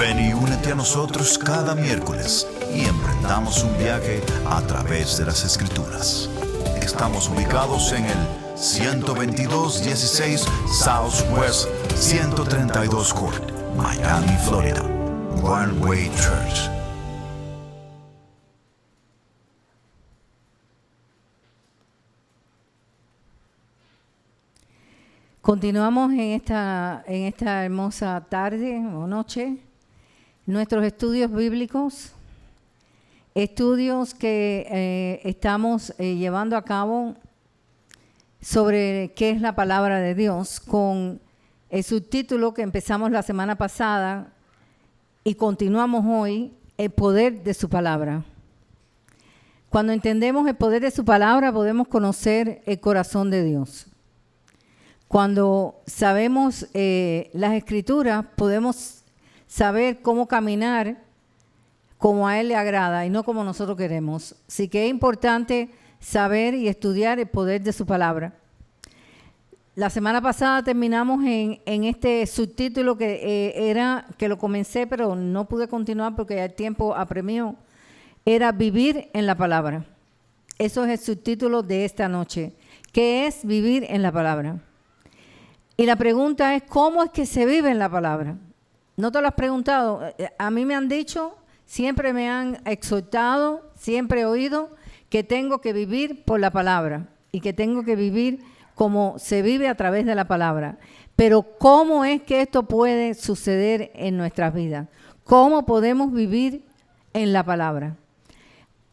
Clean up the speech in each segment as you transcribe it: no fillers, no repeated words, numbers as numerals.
Ven y únete a nosotros cada miércoles y emprendamos un viaje a través de las Escrituras. Estamos ubicados en el 12216 Southwest 132 Court, Miami, Florida. One Way Church. Continuamos en esta hermosa tarde o noche nuestros estudios bíblicos, estudios que estamos llevando a cabo sobre qué es la palabra de Dios, con el subtítulo que empezamos la semana pasada y continuamos hoy, el poder de su palabra. Cuando entendemos el poder de su palabra, podemos conocer el corazón de Dios. Cuando sabemos las Escrituras, podemos saber cómo caminar como a Él le agrada y no como nosotros queremos. Así que es importante saber y estudiar el poder de su palabra. La semana pasada terminamos en este subtítulo que lo comencé, pero no pude continuar porque ya el tiempo apremió. Era vivir en la palabra. Eso es el subtítulo de esta noche. ¿Qué es vivir en la palabra? Y la pregunta es, ¿cómo es que se vive en la palabra? ¿No te lo has preguntado? A mí me han dicho, siempre me han exhortado, siempre he oído que tengo que vivir por la palabra y que tengo que vivir como se vive a través de la palabra. Pero ¿cómo es que esto puede suceder en nuestras vidas? ¿Cómo podemos vivir en la palabra?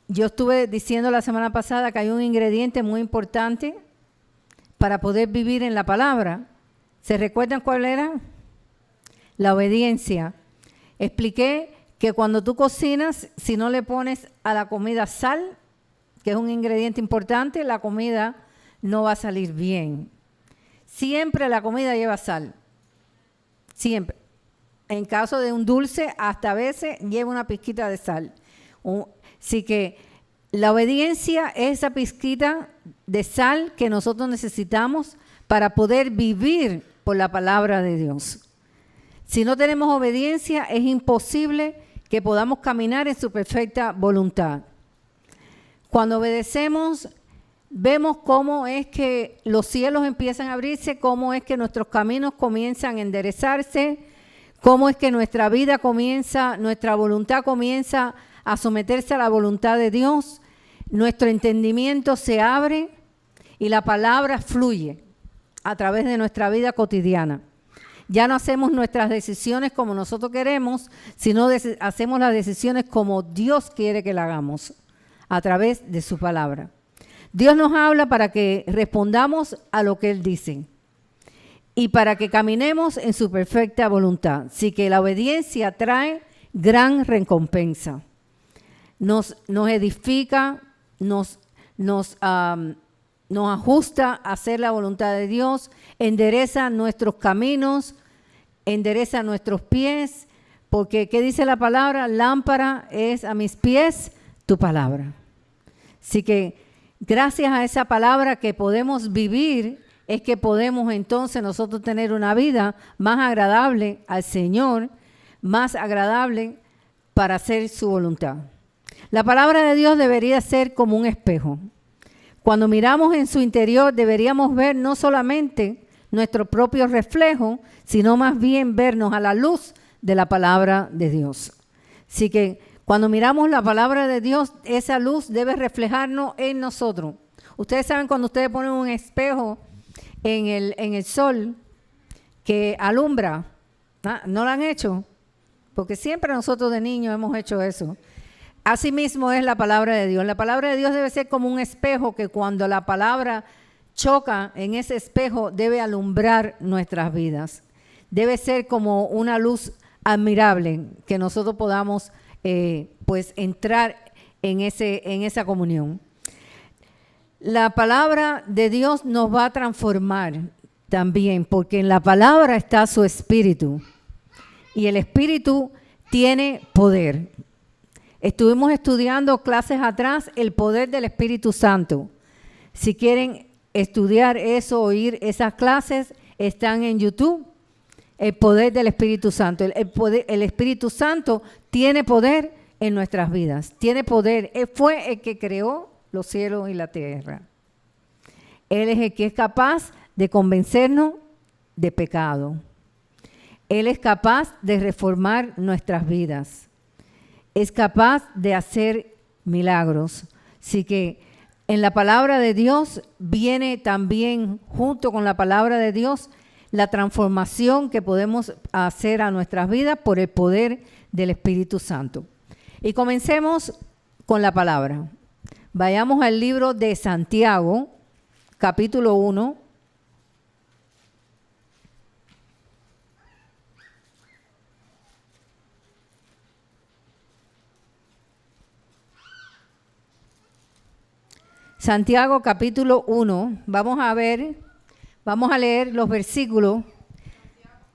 Yo estuve diciendo la semana pasada que hay un ingrediente muy importante para poder vivir en la palabra. ¿Se recuerdan cuál era? La obediencia. Expliqué que cuando tú cocinas, si no le pones a la comida sal, que es un ingrediente importante, la comida no va a salir bien. Siempre la comida lleva sal. Siempre. En caso de un dulce, hasta a veces lleva una pizquita de sal. Así que la obediencia es esa pizquita de sal que nosotros necesitamos para poder vivir por la palabra de Dios. Si no tenemos obediencia, es imposible que podamos caminar en su perfecta voluntad. Cuando obedecemos, vemos cómo es que los cielos empiezan a abrirse, cómo es que nuestros caminos comienzan a enderezarse, cómo es que nuestra vida comienza, nuestra voluntad comienza a someterse a la voluntad de Dios, nuestro entendimiento se abre y la palabra fluye a través de nuestra vida cotidiana. Ya no hacemos nuestras decisiones como nosotros queremos, sino hacemos las decisiones como Dios quiere que las hagamos, a través de su palabra. Dios nos habla para que respondamos a lo que Él dice y para que caminemos en su perfecta voluntad. Así que la obediencia trae gran recompensa. Nos edifica, nos ajusta a hacer la voluntad de Dios, endereza nuestros caminos, endereza nuestros pies, porque ¿qué dice la palabra? Lámpara es a mis pies tu palabra. Así que gracias a esa palabra que podemos vivir, es que podemos entonces nosotros tener una vida más agradable al Señor, más agradable para hacer su voluntad. La palabra de Dios debería ser como un espejo. Cuando miramos en su interior deberíamos ver no solamente nuestro propio reflejo, sino más bien vernos a la luz de la palabra de Dios. Así que cuando miramos la palabra de Dios, esa luz debe reflejarnos en nosotros. Ustedes saben cuando ustedes ponen un espejo en el sol que alumbra, ¿no lo han hecho? Porque siempre nosotros de niños hemos hecho eso. Asimismo es la palabra de Dios. La palabra de Dios debe ser como un espejo que cuando la palabra choca en ese espejo debe alumbrar nuestras vidas. Debe ser como una luz admirable que nosotros podamos pues entrar en esa comunión. La palabra de Dios nos va a transformar también, porque en la palabra está su espíritu y el espíritu tiene poder. Estuvimos estudiando clases atrás el poder del Espíritu Santo. Si quieren estudiar eso, oír esas clases, están en YouTube el poder del Espíritu Santo. El Espíritu Santo tiene poder en nuestras vidas. Tiene poder. Él fue el que creó los cielos y la tierra. Él es el que es capaz de convencernos de pecado. Él es capaz de reformar nuestras vidas. Es capaz de hacer milagros. Así que en la palabra de Dios viene también, junto con la palabra de Dios, la transformación que podemos hacer a nuestras vidas por el poder del Espíritu Santo. Y comencemos con la palabra. Vayamos al libro de Santiago, capítulo 1. Santiago capítulo 1, vamos a leer los versículos,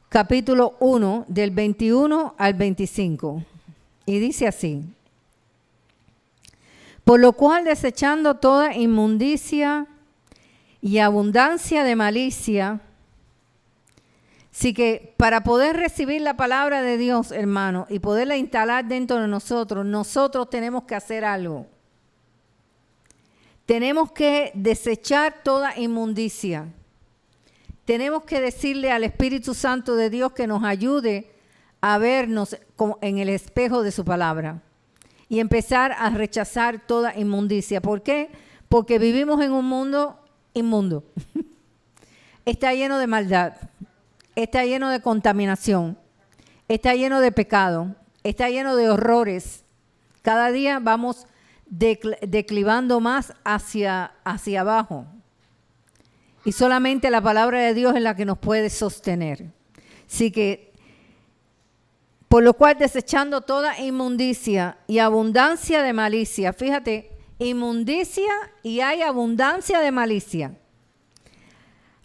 capítulo 1, del 21 al 25. Y dice así: por lo cual, desechando toda inmundicia y abundancia de malicia. Así que para poder recibir la palabra de Dios, hermano, y poderla instalar dentro de nosotros tenemos que hacer algo. Tenemos que desechar toda inmundicia. Tenemos que decirle al Espíritu Santo de Dios que nos ayude a vernos en el espejo de su palabra y empezar a rechazar toda inmundicia. ¿Por qué? Porque vivimos en un mundo inmundo. Está lleno de maldad, está lleno de contaminación, está lleno de pecado, está lleno de horrores. Cada día vamos declivando más hacia abajo. Y solamente la palabra de Dios es la que nos puede sostener. Así que, por lo cual, desechando toda inmundicia y abundancia de malicia. Fíjate, inmundicia y hay abundancia de malicia.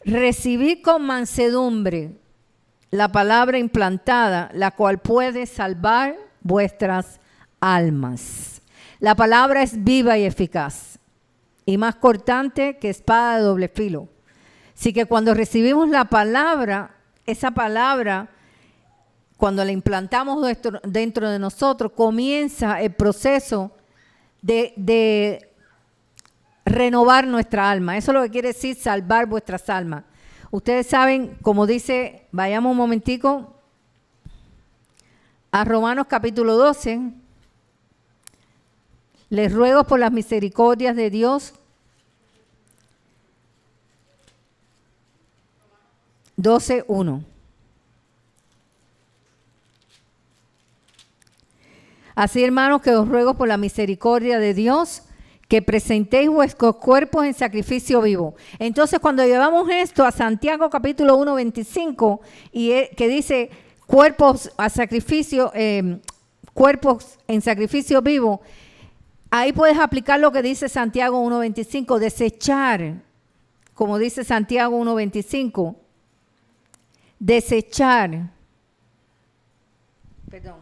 Recibid con mansedumbre la palabra implantada, la cual puede salvar vuestras almas. La palabra es viva y eficaz y más cortante que espada de doble filo. Así que cuando recibimos la palabra, esa palabra, cuando la implantamos dentro de nosotros, comienza el proceso de renovar nuestra alma. Eso es lo que quiere decir salvar vuestras almas. Ustedes saben, como dice, vayamos un momentico a Romanos capítulo 12. Les ruego por las misericordias de Dios. 12:1. Así, hermanos, que os ruego por la misericordia de Dios que presentéis vuestros cuerpos en sacrificio vivo. Entonces, cuando llevamos esto a Santiago capítulo 1, 25, que dice cuerpos en sacrificio vivo, ahí puedes aplicar lo que dice Santiago 1.25, desechar, como dice Santiago 1.25, desechar, perdón,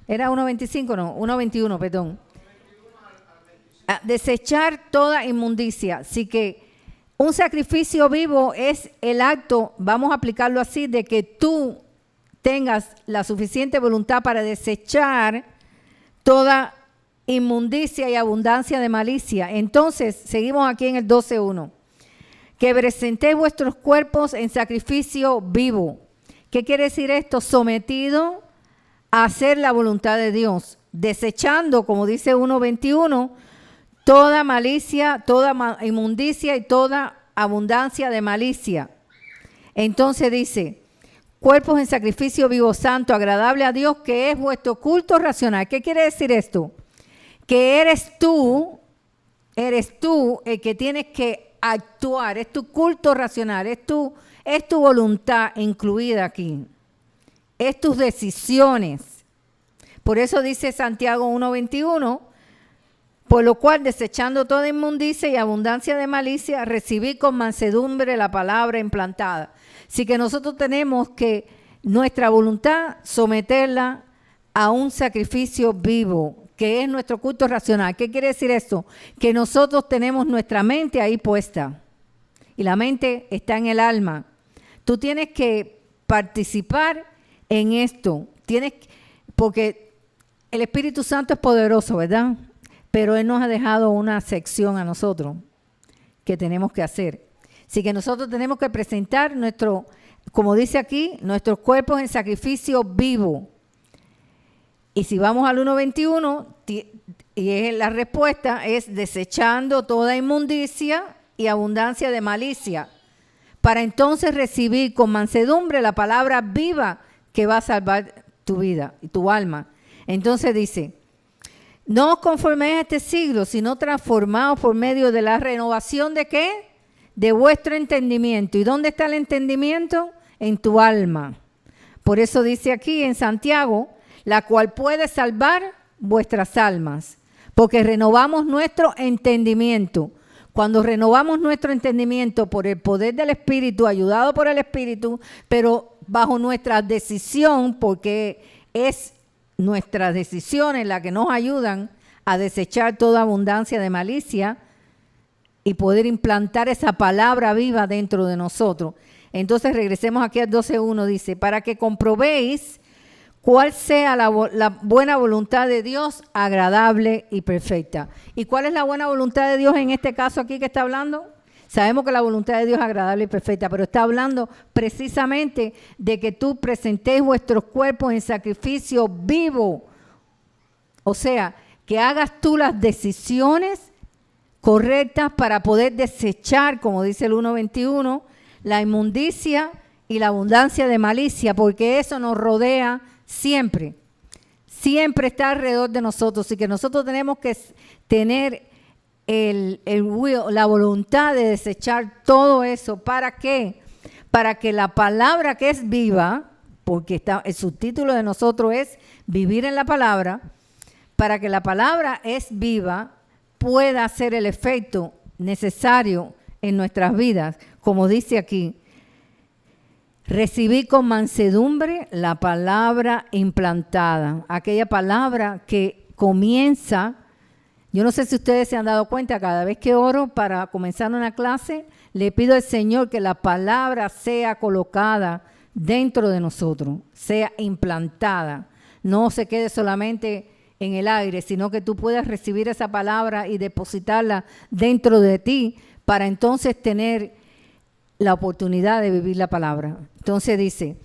era 1.25, no, 1.21, perdón, desechar toda inmundicia. Así que un sacrificio vivo es el acto, vamos a aplicarlo así, de que tú tengas la suficiente voluntad para desechar toda inmundicia y abundancia de malicia. Entonces, seguimos aquí en el 12:1. Que presentéis vuestros cuerpos en sacrificio vivo. ¿Qué quiere decir esto? Sometido a hacer la voluntad de Dios. Desechando, como dice 1:21, toda malicia, toda inmundicia y toda abundancia de malicia. Entonces dice, cuerpos en sacrificio vivo, santo, agradable a Dios, que es vuestro culto racional. ¿Qué quiere decir esto? Que eres tú el que tienes que actuar, es tu culto racional, es tu voluntad incluida aquí, es tus decisiones. Por eso dice Santiago 1:21, por lo cual, desechando toda inmundicia y abundancia de malicia, recibí con mansedumbre la palabra implantada. Así que nosotros tenemos que nuestra voluntad someterla a un sacrificio vivo, que es nuestro culto racional. ¿Qué quiere decir esto? Que nosotros tenemos nuestra mente ahí puesta y la mente está en el alma. Tú tienes que participar en esto. Porque el Espíritu Santo es poderoso, ¿verdad? Pero Él nos ha dejado una sección a nosotros que tenemos que hacer. Así que nosotros tenemos que presentar como dice aquí, nuestros cuerpos en sacrificio vivo. Y si vamos al 1:21, la respuesta es desechando toda inmundicia y abundancia de malicia, para entonces recibir con mansedumbre la palabra viva que va a salvar tu vida y tu alma. Entonces dice, no os conforméis a este siglo, sino transformaos por medio de la renovación ¿de qué? De vuestro entendimiento. ¿Y dónde está el entendimiento? En tu alma. Por eso dice aquí en Santiago, la cual puede salvar vuestras almas, porque renovamos nuestro entendimiento. Cuando renovamos nuestro entendimiento por el poder del Espíritu, ayudado por el Espíritu, pero bajo nuestra decisión, porque es nuestras decisiones las que nos ayudan a desechar toda abundancia de malicia y poder implantar esa palabra viva dentro de nosotros. Entonces regresemos aquí al 12:1, dice, para que comprobéis cuál sea la buena voluntad de Dios, agradable y perfecta. ¿Y cuál es la buena voluntad de Dios en este caso aquí que está hablando? Sabemos que la voluntad de Dios es agradable y perfecta, pero está hablando precisamente de que tú presentéis vuestros cuerpos en sacrificio vivo. O sea, que hagas tú las decisiones correctas para poder desechar, como dice el 1:21, la inmundicia y la abundancia de malicia, porque eso nos rodea siempre. Siempre está alrededor de nosotros, y que nosotros tenemos que tener la voluntad de desechar todo eso. ¿Para qué? Para que la palabra que es viva, porque el subtítulo de nosotros es vivir en la palabra, para que la palabra es viva, pueda hacer el efecto necesario en nuestras vidas, como dice aquí. Recibí con mansedumbre la palabra implantada, aquella palabra que comienza. Yo no sé si ustedes se han dado cuenta, cada vez que oro para comenzar una clase, le pido al Señor que la palabra sea colocada dentro de nosotros, sea implantada, no se quede solamente en el aire, sino que tú puedas recibir esa palabra y depositarla dentro de ti para entonces tener la oportunidad de vivir la palabra. Entonces dice,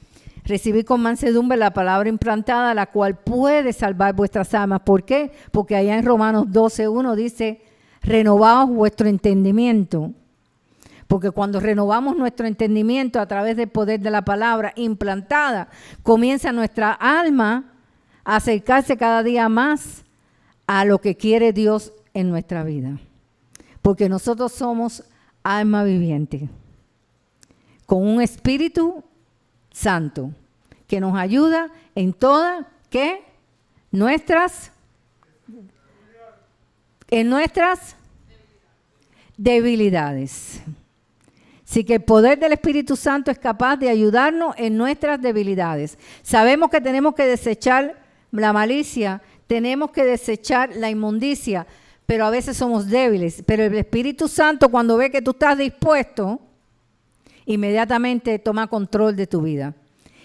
recibid con mansedumbre la palabra implantada, la cual puede salvar vuestras almas. ¿Por qué? Porque allá en Romanos 12:1 dice, renovaos vuestro entendimiento. Porque cuando renovamos nuestro entendimiento a través del poder de la palabra implantada, comienza nuestra alma a acercarse cada día más a lo que quiere Dios en nuestra vida. Porque nosotros somos alma viviente, con un Espíritu Santo, que nos ayuda en todas, ¿qué? Nuestras debilidades. Así que el poder del Espíritu Santo es capaz de ayudarnos en nuestras debilidades. Sabemos que tenemos que desechar la malicia, tenemos que desechar la inmundicia, pero a veces somos débiles. Pero el Espíritu Santo, cuando ve que tú estás dispuesto, inmediatamente toma control de tu vida.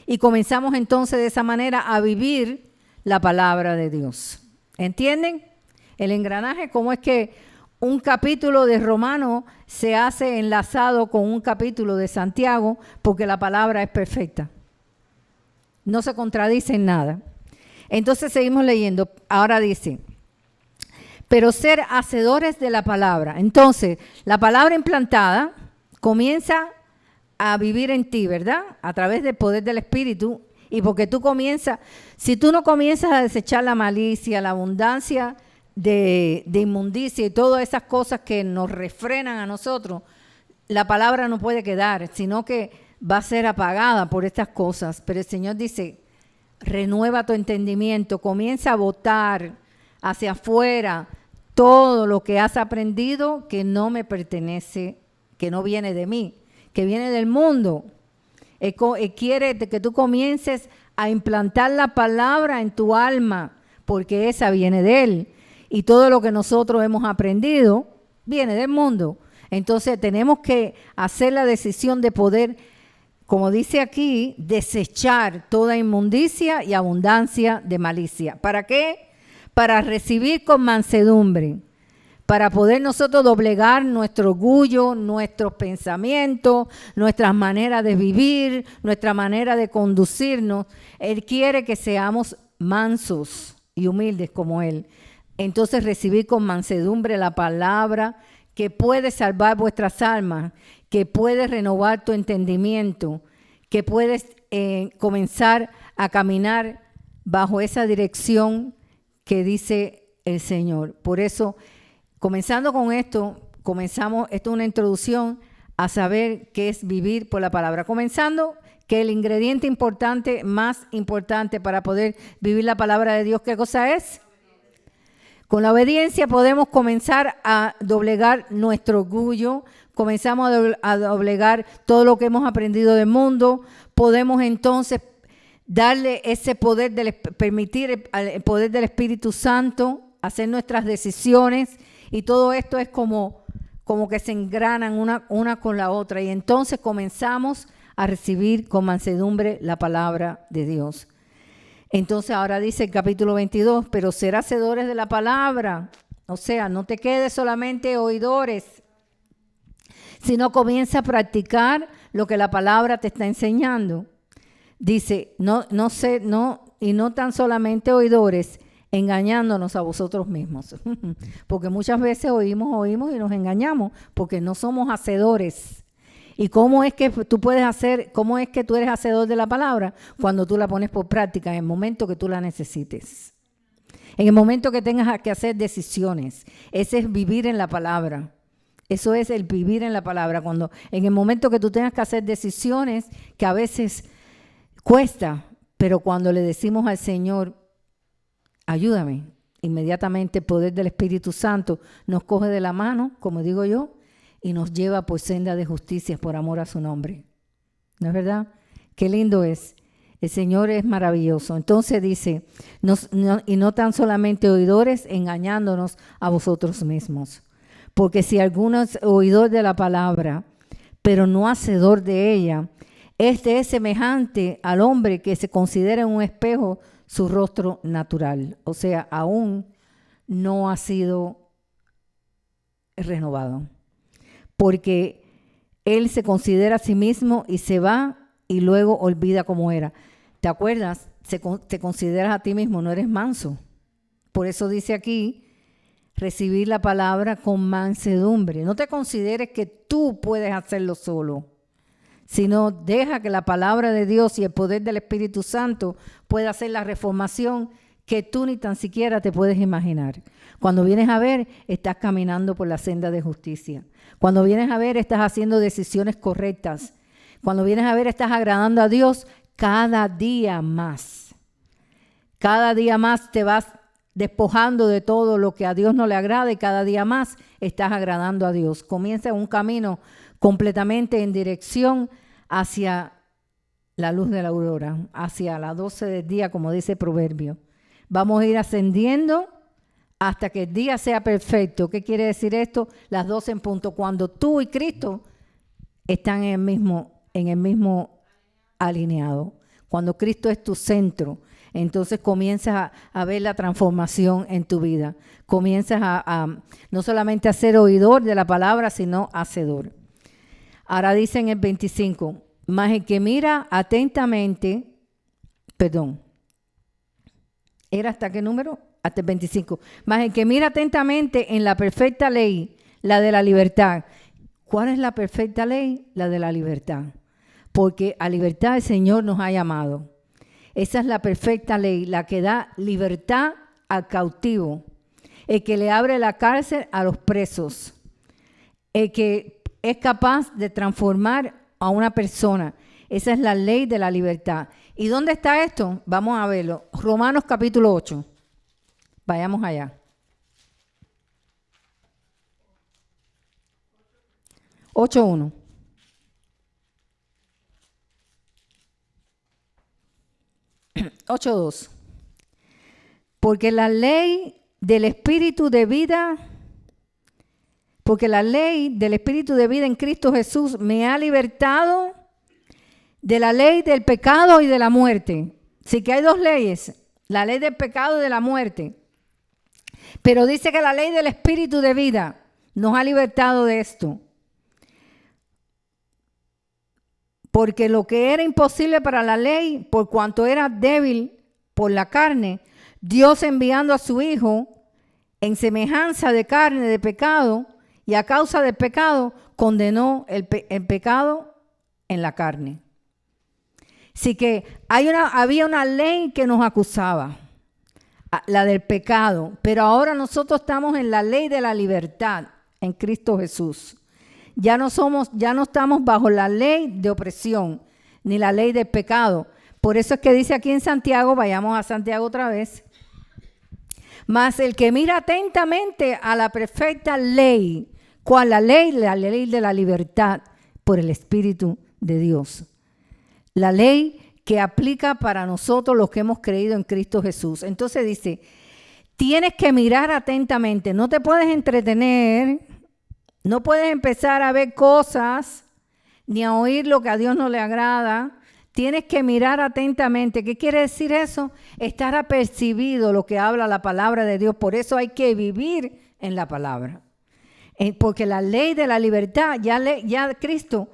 Y comenzamos entonces de esa manera a vivir la palabra de Dios. ¿Entienden? El engranaje, cómo es que un capítulo de Romanos se hace enlazado con un capítulo de Santiago, porque la palabra es perfecta. No se contradice en nada. Entonces seguimos leyendo. Ahora dice, pero ser hacedores de la palabra. Entonces, la palabra implantada comienza a vivir en ti, ¿verdad? A través del poder del Espíritu. Y porque tú comienzas, si tú no comienzas a desechar la malicia, la abundancia de inmundicia y todas esas cosas que nos refrenan a nosotros, la palabra no puede quedar, sino que va a ser apagada por estas cosas. Pero el Señor dice, renueva tu entendimiento, comienza a botar hacia afuera todo lo que has aprendido que no me pertenece, que no viene de mí, que viene del mundo. Quiere que tú comiences a implantar la palabra en tu alma, porque esa viene de Él. Y todo lo que nosotros hemos aprendido viene del mundo. Entonces tenemos que hacer la decisión de poder como dice aquí, desechar toda inmundicia y abundancia de malicia. ¿Para qué? Para recibir con mansedumbre, para poder nosotros doblegar nuestro orgullo, nuestros pensamientos, nuestras maneras de vivir, nuestra manera de conducirnos. Él quiere que seamos mansos y humildes como Él. Entonces recibir con mansedumbre la palabra que puede salvar vuestras almas, que puede renovar tu entendimiento, que puedes comenzar a caminar bajo esa dirección que dice el Señor. Por eso, comenzando con esto, esto es una introducción a saber qué es vivir por la palabra. Comenzando que el ingrediente importante, más importante para poder vivir la palabra de Dios, ¿qué cosa es? Con la obediencia podemos comenzar a doblegar nuestro orgullo, comenzamos a doblegar todo lo que hemos aprendido del mundo, podemos entonces darle ese poder, permitir el poder del Espíritu Santo, hacer nuestras decisiones, y todo esto es como que se engranan una con la otra, y entonces comenzamos a recibir con mansedumbre la palabra de Dios. Entonces ahora dice el capítulo 22, pero ser hacedores de la palabra, o sea, no te quedes solamente oidores, sino comienza a practicar lo que la palabra te está enseñando. Dice, no tan solamente oidores, engañándonos a vosotros mismos. Porque muchas veces oímos y nos engañamos, porque no somos hacedores. ¿Y cómo es que cómo es que tú eres hacedor de la palabra? Cuando tú la pones por práctica en el momento que tú la necesites. En el momento que tengas que hacer decisiones. Ese es vivir en la palabra. Eso es el vivir en la palabra. Cuando en el momento que tú tengas que hacer decisiones, que a veces cuesta, pero cuando le decimos al Señor, ayúdame, inmediatamente el poder del Espíritu Santo nos coge de la mano, como digo yo, y nos lleva por senda de justicia por amor a su nombre. ¿No es verdad? Qué lindo es. El Señor es maravilloso. Entonces dice, y no tan solamente oidores, engañándonos a vosotros mismos. Porque si alguno es oidor de la palabra, pero no hacedor de ella, este es semejante al hombre que se considera en un espejo su rostro natural. O sea, aún no ha sido renovado. Porque él se considera a sí mismo y se va y luego olvida cómo era. ¿Te acuerdas? Te consideras a ti mismo, no eres manso. Por eso dice aquí, recibir la palabra con mansedumbre. No te consideres que tú puedes hacerlo solo, sino deja que la palabra de Dios y el poder del Espíritu Santo pueda hacer la reformación que tú ni tan siquiera te puedes imaginar. Cuando vienes a ver, estás caminando por la senda de justicia. Cuando vienes a ver, estás haciendo decisiones correctas. Cuando vienes a ver, estás agradando a Dios cada día más. Cada día más te vas despojando de todo lo que a Dios no le agrada y cada día más estás agradando a Dios. Comienza un camino completamente en dirección hacia la luz de la aurora, hacia las 12 del día, como dice el proverbio. Vamos a ir ascendiendo hasta que el día sea perfecto. ¿Qué quiere decir esto? Las 12 en punto, cuando tú y Cristo están en el mismo alineado. Cuando Cristo es tu centro, entonces comienzas a ver la transformación en tu vida. Comienzas a no solamente a ser oidor de la palabra, sino hacedor. Ahora dice en el 25, mas el que mira atentamente, ¿era hasta qué número? Hasta el 25. Mas el que mira atentamente en la perfecta ley, la de la libertad. ¿Cuál es la perfecta ley? La de la libertad. Porque a libertad el Señor nos ha llamado. Esa es la perfecta ley, la que da libertad al cautivo, el que le abre la cárcel a los presos, el que es capaz de transformar a una persona. Esa es la ley de la libertad. ¿Y dónde está esto? Vamos a verlo. Romanos capítulo 8. Vayamos allá. 8:1. Porque la ley del Espíritu de vida en Cristo Jesús me ha libertado de la ley del pecado y de la muerte. Sí que hay dos leyes, la ley del pecado y de la muerte. Pero dice que la ley del espíritu de vida nos ha libertado de esto. Porque lo que era imposible para la ley, por cuanto era débil por la carne, Dios enviando a su Hijo en semejanza de carne de pecado, y a causa del pecado condenó el pecado en la carne. Así que había una ley que nos acusaba, la del pecado, pero ahora nosotros estamos en la ley de la libertad en Cristo Jesús. Ya no estamos bajo la ley de opresión ni la ley del pecado. Por eso es que dice aquí en Santiago, vayamos a Santiago otra vez, mas el que mira atentamente a la perfecta ley, ¿cuál la ley? La ley de la libertad por el Espíritu de Dios. La ley que aplica para nosotros los que hemos creído en Cristo Jesús. Entonces dice, tienes que mirar atentamente, no te puedes entretener, no puedes empezar a ver cosas, ni a oír lo que a Dios no le agrada. Tienes que mirar atentamente. ¿Qué quiere decir eso? Estar apercibido lo que habla la palabra de Dios. Por eso hay que vivir en la palabra. Porque la ley de la libertad, ya Cristo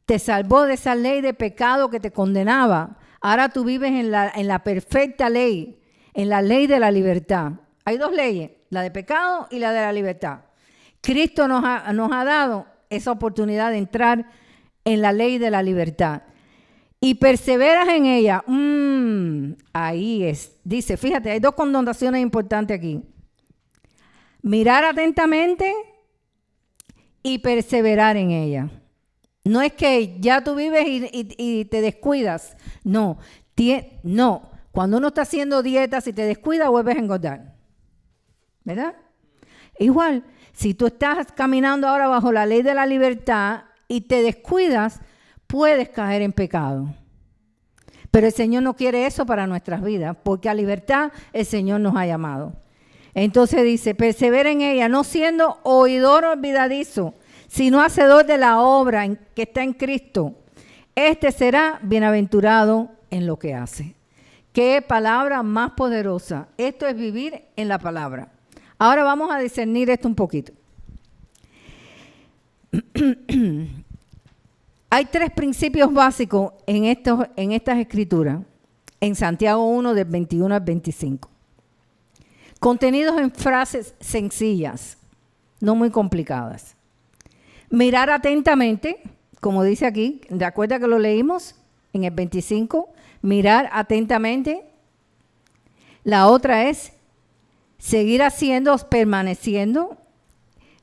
te salvó de esa ley de pecado que te condenaba. Ahora tú vives en la perfecta ley, en la ley de la libertad. Hay dos leyes, la de pecado y la de la libertad. Cristo nos ha dado esa oportunidad de entrar en la ley de la libertad. Y perseveras en ella. Ahí es. Dice, fíjate, hay dos connotaciones importantes aquí. Mirar atentamente y perseverar en ella. No es que ya tú vives y te descuidas. No. No. Cuando uno está haciendo dieta, si te descuidas, vuelves a engordar. ¿Verdad? Igual, si tú estás caminando ahora bajo la ley de la libertad y te descuidas, puedes caer en pecado. Pero el Señor no quiere eso para nuestras vidas, porque a libertad el Señor nos ha llamado. Entonces dice, persevera en ella, no siendo oidor olvidadizo, sino hacedor de la obra que está en Cristo. Este será bienaventurado en lo que hace. Qué palabra más poderosa. Esto es vivir en la palabra. Ahora vamos a discernir esto un poquito. Hay tres principios básicos en estas escrituras, en Santiago 1, del 21 al 25. Contenidos en frases sencillas, no muy complicadas. Mirar atentamente, como dice aquí, ¿de acuerdo que lo leímos en el 25? Mirar atentamente. La otra es seguir haciendo, permaneciendo.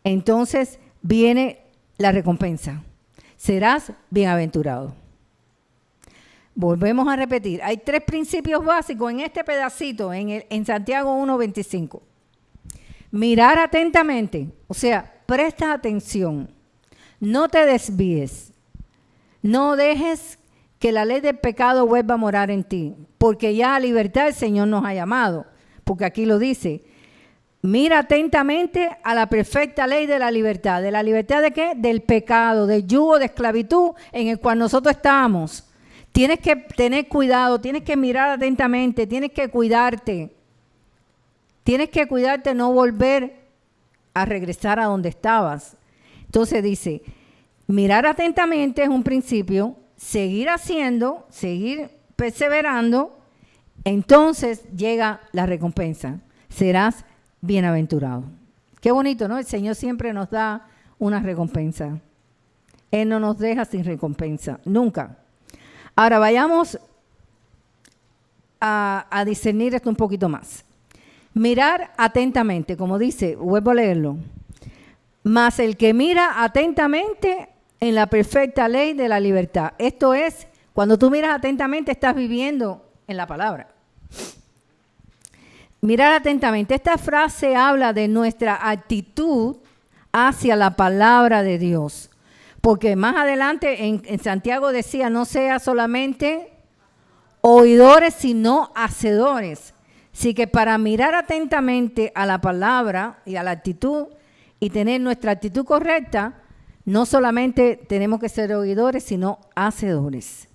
Entonces viene la recompensa. Serás bienaventurado. Volvemos a repetir. Hay tres principios básicos en este pedacito, en Santiago 1:25. Mirar atentamente, o sea, presta atención. No te desvíes. No dejes que la ley del pecado vuelva a morar en ti, porque ya a libertad el Señor nos ha llamado. Porque aquí lo dice. Mira atentamente a la perfecta ley de la libertad. ¿De la libertad de qué? Del pecado, del yugo de esclavitud en el cual nosotros estábamos. Tienes que tener cuidado, tienes que mirar atentamente, tienes que cuidarte. Tienes que cuidarte, no volver a regresar a donde estabas. Entonces dice, mirar atentamente es un principio, seguir haciendo, seguir perseverando, entonces llega la recompensa. Serás bienaventurado. Qué bonito, ¿no? El Señor siempre nos da una recompensa. Él no nos deja sin recompensa, nunca. Ahora vayamos a discernir esto un poquito más. Mirar atentamente, como dice, vuelvo a leerlo. Mas el que mira atentamente en la perfecta ley de la libertad. Esto es, cuando tú miras atentamente, estás viviendo en la palabra. Mirar atentamente. Esta frase habla de nuestra actitud hacia la palabra de Dios. Porque más adelante en Santiago decía, no sea solamente oidores, sino hacedores. Así que para mirar atentamente a la palabra y a la actitud y tener nuestra actitud correcta, no solamente tenemos que ser oidores, sino hacedores.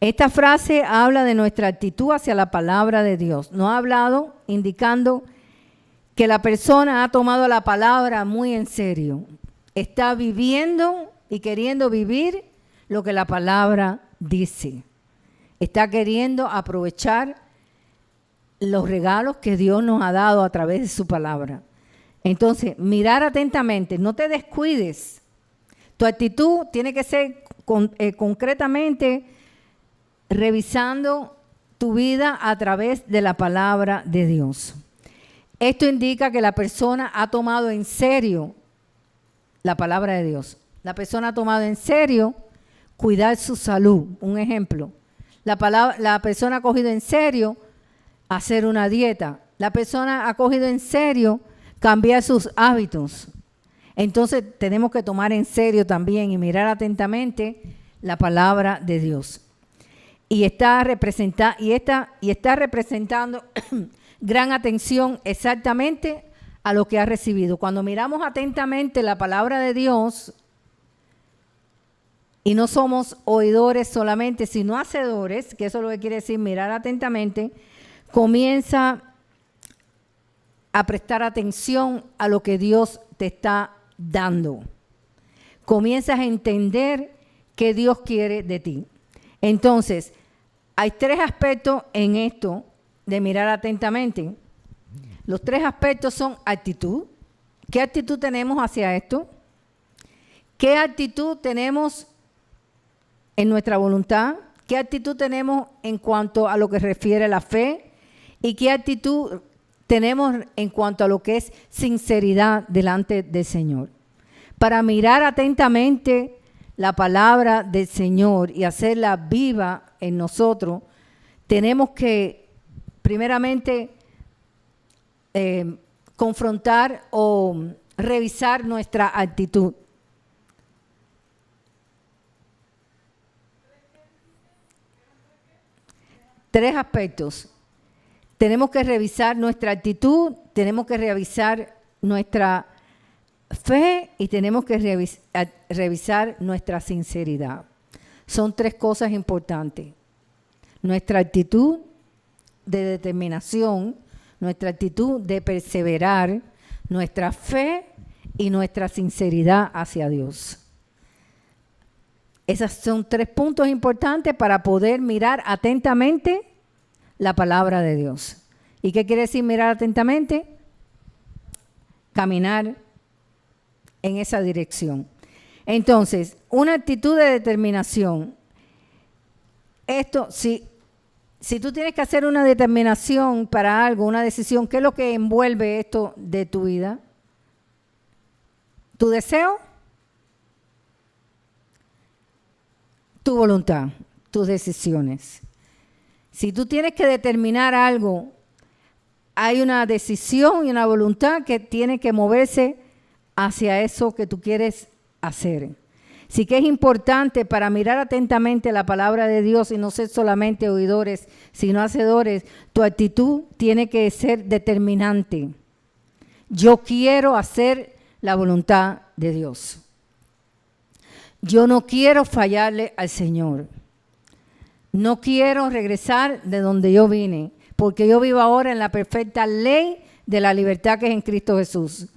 Esta frase habla de nuestra actitud hacia la palabra de Dios. Nos ha hablado indicando que la persona ha tomado la palabra muy en serio. Está viviendo y queriendo vivir lo que la palabra dice. Está queriendo aprovechar los regalos que Dios nos ha dado a través de su palabra. Entonces, mirar atentamente, no te descuides. Tu actitud tiene que ser concretamente revisando tu vida a través de la palabra de Dios. Esto indica que la persona ha tomado en serio la palabra de Dios. La persona ha tomado en serio cuidar su salud. Un ejemplo, la persona ha cogido en serio hacer una dieta. La persona ha cogido en serio cambiar sus hábitos. Entonces tenemos que tomar en serio también y mirar atentamente la palabra de Dios. Y está representando gran atención exactamente a lo que ha recibido. Cuando miramos atentamente la palabra de Dios y no somos oidores solamente, sino hacedores, que eso es lo que quiere decir mirar atentamente, comienza a prestar atención a lo que Dios te está dando. Comienzas a entender qué Dios quiere de ti. Entonces, hay 3 aspectos en esto de mirar atentamente. Los 3 aspectos son actitud. ¿Qué actitud tenemos hacia esto? ¿Qué actitud tenemos en nuestra voluntad? ¿Qué actitud tenemos en cuanto a lo que refiere a la fe? ¿Y qué actitud tenemos en cuanto a lo que es sinceridad delante del Señor? Para mirar atentamente la palabra del Señor y hacerla viva en nosotros, tenemos que primeramente confrontar o revisar nuestra actitud. Tres aspectos. Tenemos que revisar nuestra actitud, tenemos que revisar nuestra fe y tenemos que revisar nuestra sinceridad. Son 3 cosas importantes. Nuestra actitud de determinación, nuestra actitud de perseverar, nuestra fe y nuestra sinceridad hacia Dios. Esos son 3 puntos importantes para poder mirar atentamente la palabra de Dios. ¿Y qué quiere decir mirar atentamente? Caminar en esa dirección. Entonces, una actitud de determinación. Esto, si tú tienes que hacer una determinación para algo, una decisión, ¿qué es lo que envuelve esto de tu vida? ¿Tu deseo? Tu voluntad, tus decisiones. Si tú tienes que determinar algo, hay una decisión y una voluntad que tiene que moverse hacia eso que tú quieres hacer. Sí que es importante para mirar atentamente la palabra de Dios y no ser solamente oidores, sino hacedores. Tu actitud tiene que ser determinante. Yo quiero hacer la voluntad de Dios. Yo no quiero fallarle al Señor. No quiero regresar de donde yo vine, porque yo vivo ahora en la perfecta ley de la libertad que es en Cristo Jesús.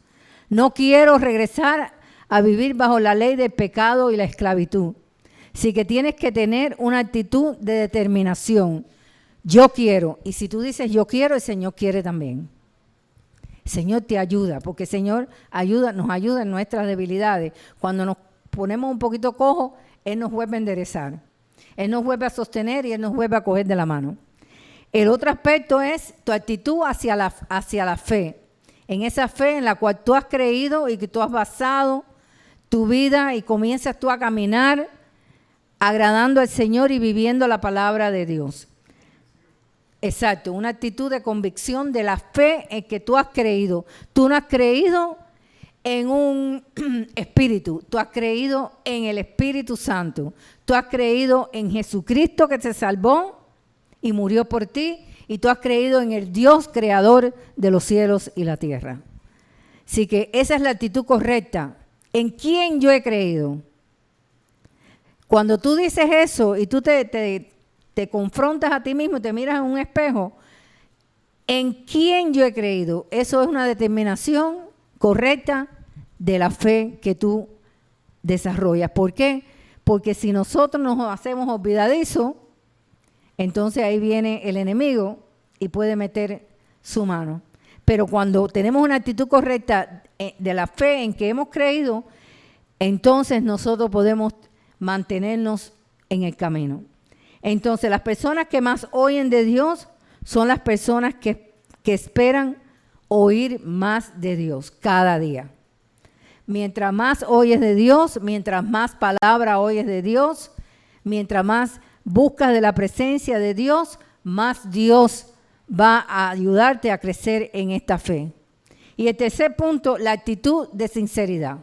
No quiero regresar a vivir bajo la ley del pecado y la esclavitud. Así que tienes que tener una actitud de determinación. Yo quiero. Y si tú dices yo quiero, el Señor quiere también. El Señor te ayuda, porque el Señor nos ayuda en nuestras debilidades. Cuando nos ponemos un poquito cojos, Él nos vuelve a enderezar. Él nos vuelve a sostener y Él nos vuelve a coger de la mano. El otro aspecto es tu actitud hacia la fe. En esa fe en la cual tú has creído y que tú has basado tu vida y comienzas tú a caminar agradando al Señor y viviendo la palabra de Dios. Exacto, una actitud de convicción de la fe en que tú has creído. Tú no has creído en un espíritu, tú has creído en el Espíritu Santo. Tú has creído en Jesucristo que te salvó y murió por ti, y tú has creído en el Dios creador de los cielos y la tierra. Así que esa es la actitud correcta. ¿En quién yo he creído? Cuando tú dices eso y tú te te confrontas a ti mismo y te miras en un espejo, ¿en quién yo he creído? Eso es una determinación correcta de la fe que tú desarrollas. ¿Por qué? Porque si nosotros nos hacemos olvidadizos, entonces ahí viene el enemigo y puede meter su mano. Pero cuando tenemos una actitud correcta de la fe en que hemos creído, entonces nosotros podemos mantenernos en el camino. Entonces las personas que más oyen de Dios son las personas que esperan oír más de Dios cada día. Mientras más oyes de Dios, mientras más palabra oyes de Dios, mientras más buscas de la presencia de Dios, más Dios va a ayudarte a crecer en esta fe. Y el tercer punto, la actitud de sinceridad.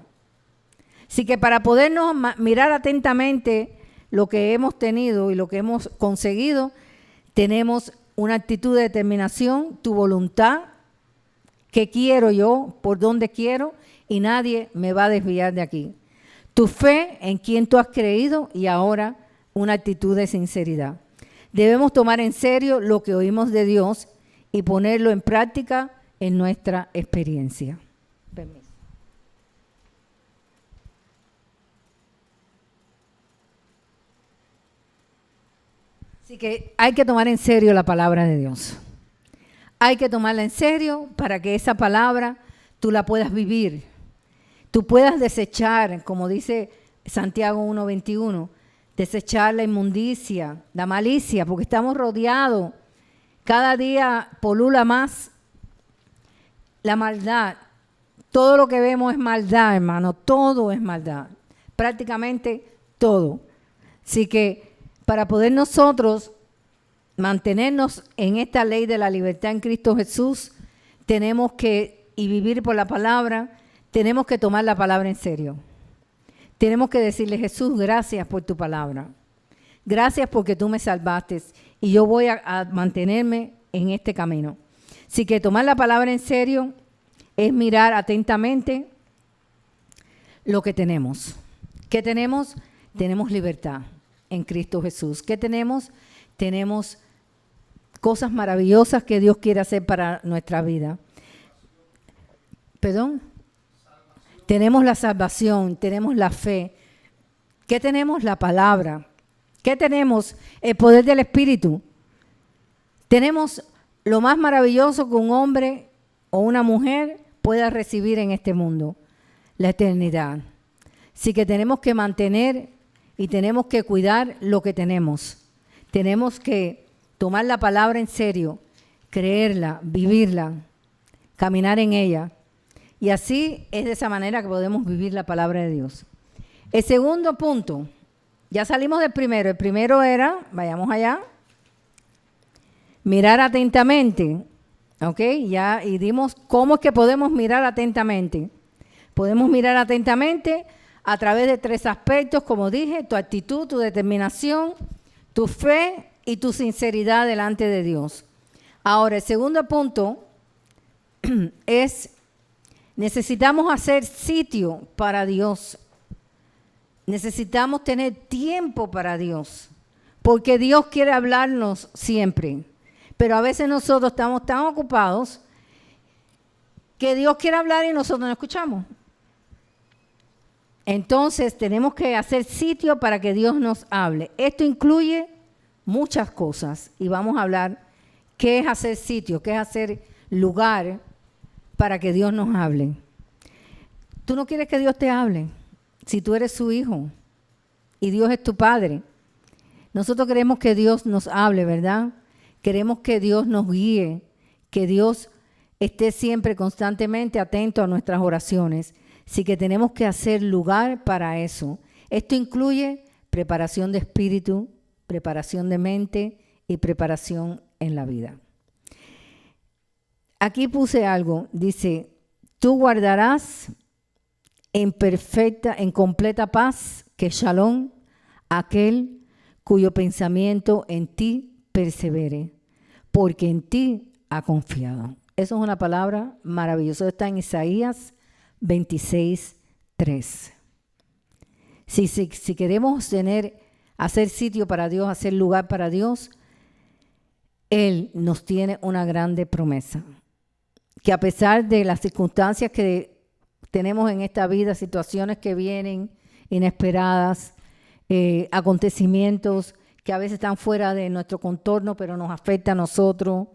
Así que para podernos mirar atentamente lo que hemos tenido y lo que hemos conseguido, tenemos una actitud de determinación, tu voluntad, qué quiero yo, por dónde quiero, y nadie me va a desviar de aquí. Tu fe en quien tú has creído y ahora una actitud de sinceridad. Debemos tomar en serio lo que oímos de Dios y ponerlo en práctica en nuestra experiencia. Permiso. Así que hay que tomar en serio la palabra de Dios. Hay que tomarla en serio para que esa palabra tú la puedas vivir. Tú puedas desechar, como dice Santiago 1:21, desechar la inmundicia, la malicia, porque estamos rodeados. Cada día polula más la maldad. Todo lo que vemos es maldad, hermano. Todo es maldad. Prácticamente todo. Así que para poder nosotros mantenernos en esta ley de la libertad en Cristo Jesús, tenemos que, y vivir por la palabra, tenemos que tomar la palabra en serio. Tenemos que decirle, Jesús, gracias por tu palabra. Gracias porque tú me salvaste y yo voy a mantenerme en este camino. Así que tomar la palabra en serio es mirar atentamente lo que tenemos. ¿Qué tenemos? Tenemos libertad en Cristo Jesús. ¿Qué tenemos? Tenemos cosas maravillosas que Dios quiere hacer para nuestra vida. ¿Perdón? Tenemos la salvación, tenemos la fe. ¿Qué tenemos? La palabra. ¿Qué tenemos? El poder del Espíritu. Tenemos lo más maravilloso que un hombre o una mujer pueda recibir en este mundo, la eternidad. Así que tenemos que mantener y tenemos que cuidar lo que tenemos. Tenemos que tomar la palabra en serio, creerla, vivirla, caminar en ella. Y así es de esa manera que podemos vivir la palabra de Dios. El segundo punto, ya salimos del primero. El primero era, vayamos allá, mirar atentamente. ¿Ok? Ya, y dimos cómo es que podemos mirar atentamente. Podemos mirar atentamente a través de 3 aspectos, como dije, tu actitud, tu determinación, tu fe y tu sinceridad delante de Dios. Ahora, el segundo punto es, necesitamos hacer sitio para Dios. Necesitamos tener tiempo para Dios, porque Dios quiere hablarnos siempre. Pero a veces nosotros estamos tan ocupados que Dios quiere hablar y nosotros no escuchamos. Entonces tenemos que hacer sitio para que Dios nos hable. Esto incluye muchas cosas y vamos a hablar qué es hacer sitio, qué es hacer lugar para que Dios nos hable. Tú no quieres que Dios te hable si tú eres su hijo y Dios es tu padre. Nosotros queremos que Dios nos hable, ¿verdad? Queremos que Dios nos guíe, que Dios esté siempre constantemente atento a nuestras oraciones. Así que tenemos que hacer lugar para eso. Esto incluye preparación de espíritu, preparación de mente y preparación en la vida. Aquí puse algo, dice, tú guardarás en completa paz, que Shalom, aquel cuyo pensamiento en ti persevere, porque en ti ha confiado. Eso es una palabra maravillosa. Está en Isaías 26:3. Si queremos tener hacer sitio para Dios, hacer lugar para Dios, Él nos tiene una grande promesa. Que a pesar de las circunstancias que tenemos en esta vida, situaciones que vienen inesperadas, acontecimientos que a veces están fuera de nuestro contorno, pero nos afecta a nosotros,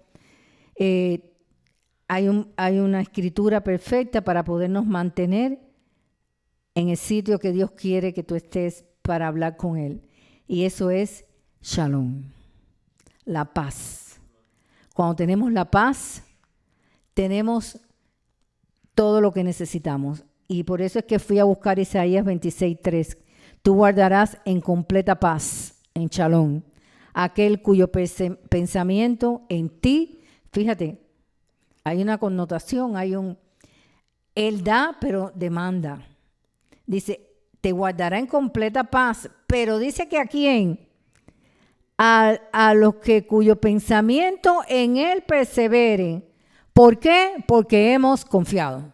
hay una escritura perfecta para podernos mantener en el sitio que Dios quiere que tú estés para hablar con Él. Y eso es Shalom, la paz. Cuando tenemos la paz, tenemos todo lo que necesitamos. Y por eso es que fui a buscar Isaías 26:3. Tú guardarás en completa paz, en Shalom, aquel cuyo pensamiento en ti, fíjate, hay una connotación, Él da, pero demanda. Dice, te guardará en completa paz, pero dice que ¿a quién? A los que cuyo pensamiento en Él persevere. ¿Por qué? Porque hemos confiado.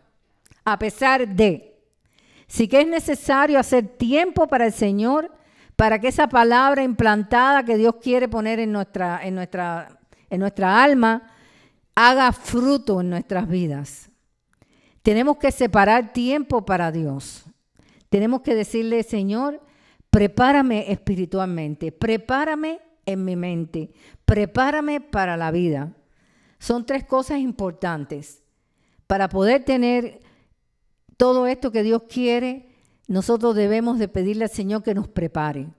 A pesar de. Sí que es necesario hacer tiempo para el Señor, para que esa palabra implantada que Dios quiere poner en nuestra alma, haga fruto en nuestras vidas. Tenemos que separar tiempo para Dios. Tenemos que decirle, Señor, prepárame espiritualmente, prepárame en mi mente, prepárame para la vida. Son 3 cosas importantes. Para poder tener todo esto que Dios quiere, nosotros debemos de pedirle al Señor que nos prepare.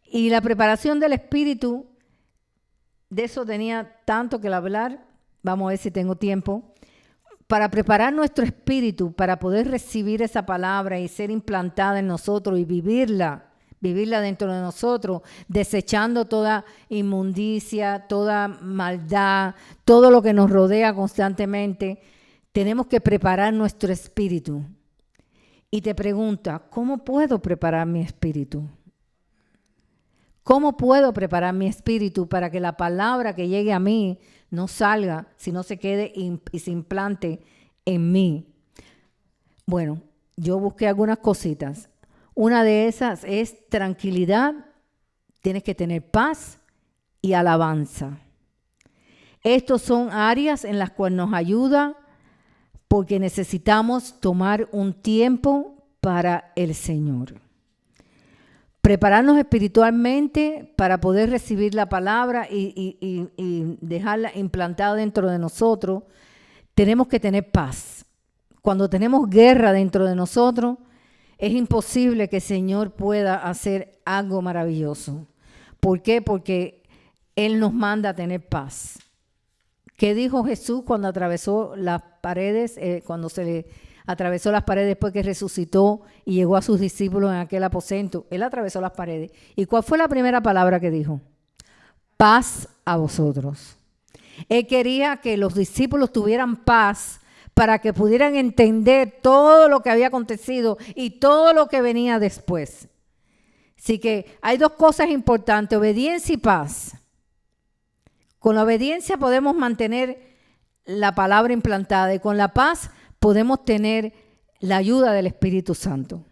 Y la preparación del espíritu, de eso tenía tanto que hablar, vamos a ver si tengo tiempo, para preparar nuestro espíritu, para poder recibir esa palabra y ser implantada en nosotros y vivirla dentro de nosotros, desechando toda inmundicia, toda maldad, todo lo que nos rodea constantemente. Tenemos que preparar nuestro espíritu. Y te pregunta, ¿cómo puedo preparar mi espíritu? ¿Cómo puedo preparar mi espíritu para que la palabra que llegue a mí no salga, sino se quede y se implante en mí? Bueno, yo busqué algunas cositas. Una de esas es tranquilidad, tienes que tener paz y alabanza. Estos son áreas en las cuales nos ayuda porque necesitamos tomar un tiempo para el Señor. Prepararnos espiritualmente para poder recibir la palabra y dejarla implantada dentro de nosotros, tenemos que tener paz. Cuando tenemos guerra dentro de nosotros, es imposible que el Señor pueda hacer algo maravilloso. ¿Por qué? Porque Él nos manda a tener paz. ¿Qué dijo Jesús cuando atravesó las paredes, cuando se le atravesó las paredes después que resucitó y llegó a sus discípulos en aquel aposento? Él atravesó las paredes. ¿Y cuál fue la primera palabra que dijo? Paz a vosotros. Él quería que los discípulos tuvieran paz para que pudieran entender todo lo que había acontecido y todo lo que venía después. Así que hay 2 cosas importantes, obediencia y paz. Con la obediencia podemos mantener la palabra implantada y con la paz podemos tener la ayuda del Espíritu Santo.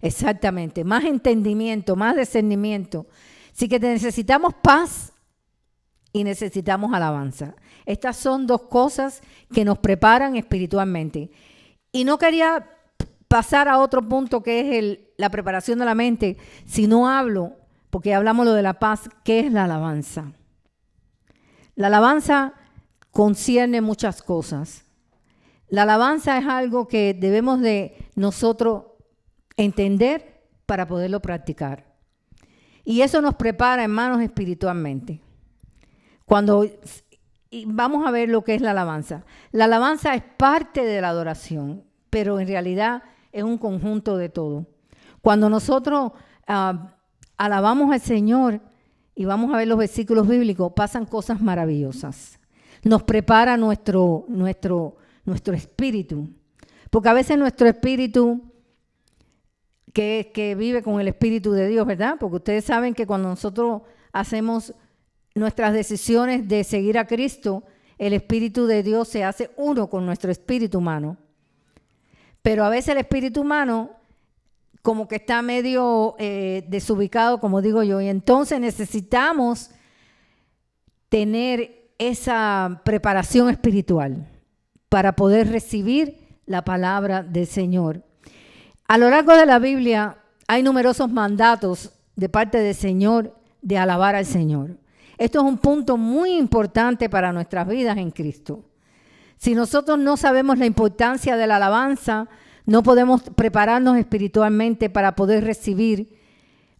Exactamente, más entendimiento, más discernimiento. Así que necesitamos paz y necesitamos alabanza. Estas son 2 cosas que nos preparan espiritualmente. Y no quería pasar a otro punto que es la preparación de la mente, si no hablo, porque hablamos lo de la paz, ¿qué es la alabanza? La alabanza concierne muchas cosas. La alabanza es algo que debemos de nosotros entender para poderlo practicar. Y eso nos prepara, hermanos, espiritualmente. Y vamos a ver lo que es la alabanza. La alabanza es parte de la adoración, pero en realidad es un conjunto de todo. Cuando nosotros alabamos al Señor, y vamos a ver los versículos bíblicos, pasan cosas maravillosas. Nos prepara nuestro espíritu. Porque a veces nuestro espíritu, que vive con el Espíritu de Dios, ¿verdad? Porque ustedes saben que cuando nosotros hacemos nuestras decisiones de seguir a Cristo, el Espíritu de Dios se hace uno con nuestro espíritu humano. Pero a veces el espíritu humano como que está medio desubicado, como digo yo, y entonces necesitamos tener esa preparación espiritual para poder recibir la palabra del Señor. A lo largo de la Biblia hay numerosos mandatos de parte del Señor de alabar al Señor. Esto es un punto muy importante para nuestras vidas en Cristo. Si nosotros no sabemos la importancia de la alabanza, no podemos prepararnos espiritualmente para poder recibir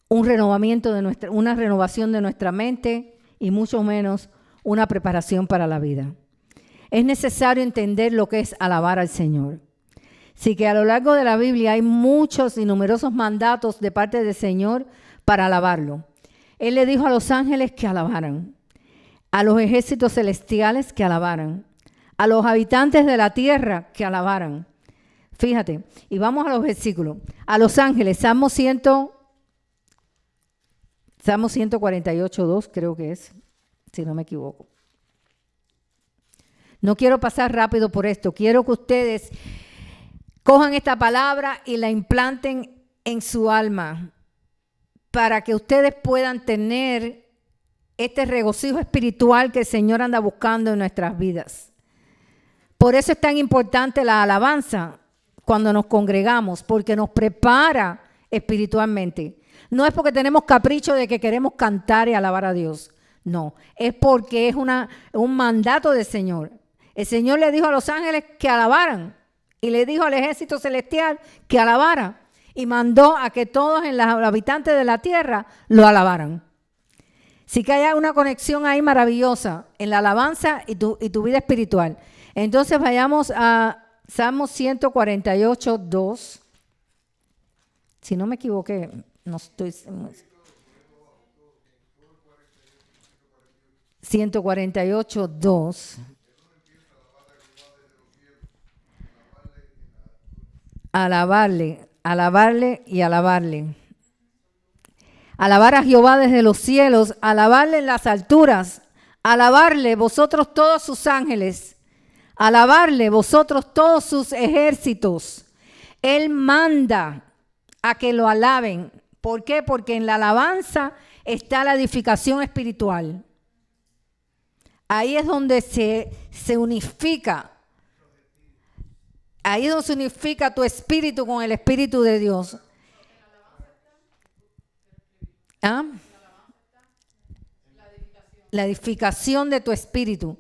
un renovamiento de una renovación de nuestra mente y mucho menos una preparación para la vida. Es necesario entender lo que es alabar al Señor. Así que a lo largo de la Biblia hay muchos y numerosos mandatos de parte del Señor para alabarlo. Él le dijo a los ángeles que alabaran, a los ejércitos celestiales que alabaran, a los habitantes de la tierra que alabaran. Fíjate, y vamos a los versículos. A los ángeles, Salmo 148:2 creo que es, si no me equivoco. No quiero pasar rápido por esto. Quiero que ustedes cojan esta palabra y la implanten en su alma para que ustedes puedan tener este regocijo espiritual que el Señor anda buscando en nuestras vidas. Por eso es tan importante la alabanza cuando nos congregamos, porque nos prepara espiritualmente. No es porque tenemos capricho de que queremos cantar y alabar a Dios. No, es porque es un mandato del Señor. El Señor le dijo a los ángeles que alabaran y le dijo al ejército celestial que alabara y mandó a que todos los habitantes de la tierra lo alabaran. Sí que hay una conexión ahí maravillosa en la alabanza y tu vida espiritual. Entonces vayamos a Salmo 148:2. Si no me equivoqué, no estoy... 148:2. Alabarle y alabarle. Alabar a Jehová desde los cielos, alabarle en las alturas, alabarle vosotros todos sus ángeles, alabarle vosotros todos sus ejércitos. Él manda a que lo alaben. ¿Por qué? Porque en la alabanza está la edificación espiritual. Ahí es donde se unifica. Ahí es donde se unifica tu espíritu con el espíritu de Dios. ¿Ah? La edificación de tu espíritu.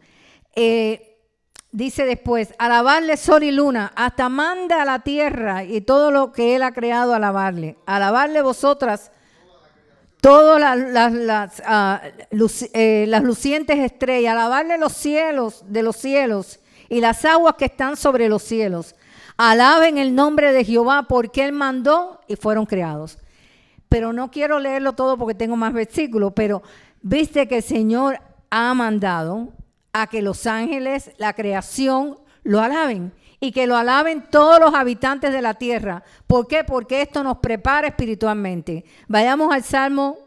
Dice después, alabarle sol y luna, hasta manda a la tierra y todo lo que Él ha creado, alabarle. Alabarle vosotras, todas las lucientes estrellas, alabarle los cielos de los cielos y las aguas que están sobre los cielos. Alaben el nombre de Jehová porque Él mandó y fueron creados. Pero no quiero leerlo todo porque tengo más versículos, pero viste que el Señor ha mandado a que los ángeles, la creación, lo alaben y que lo alaben todos los habitantes de la tierra. ¿Por qué? Porque esto nos prepara espiritualmente. Vayamos al Salmo,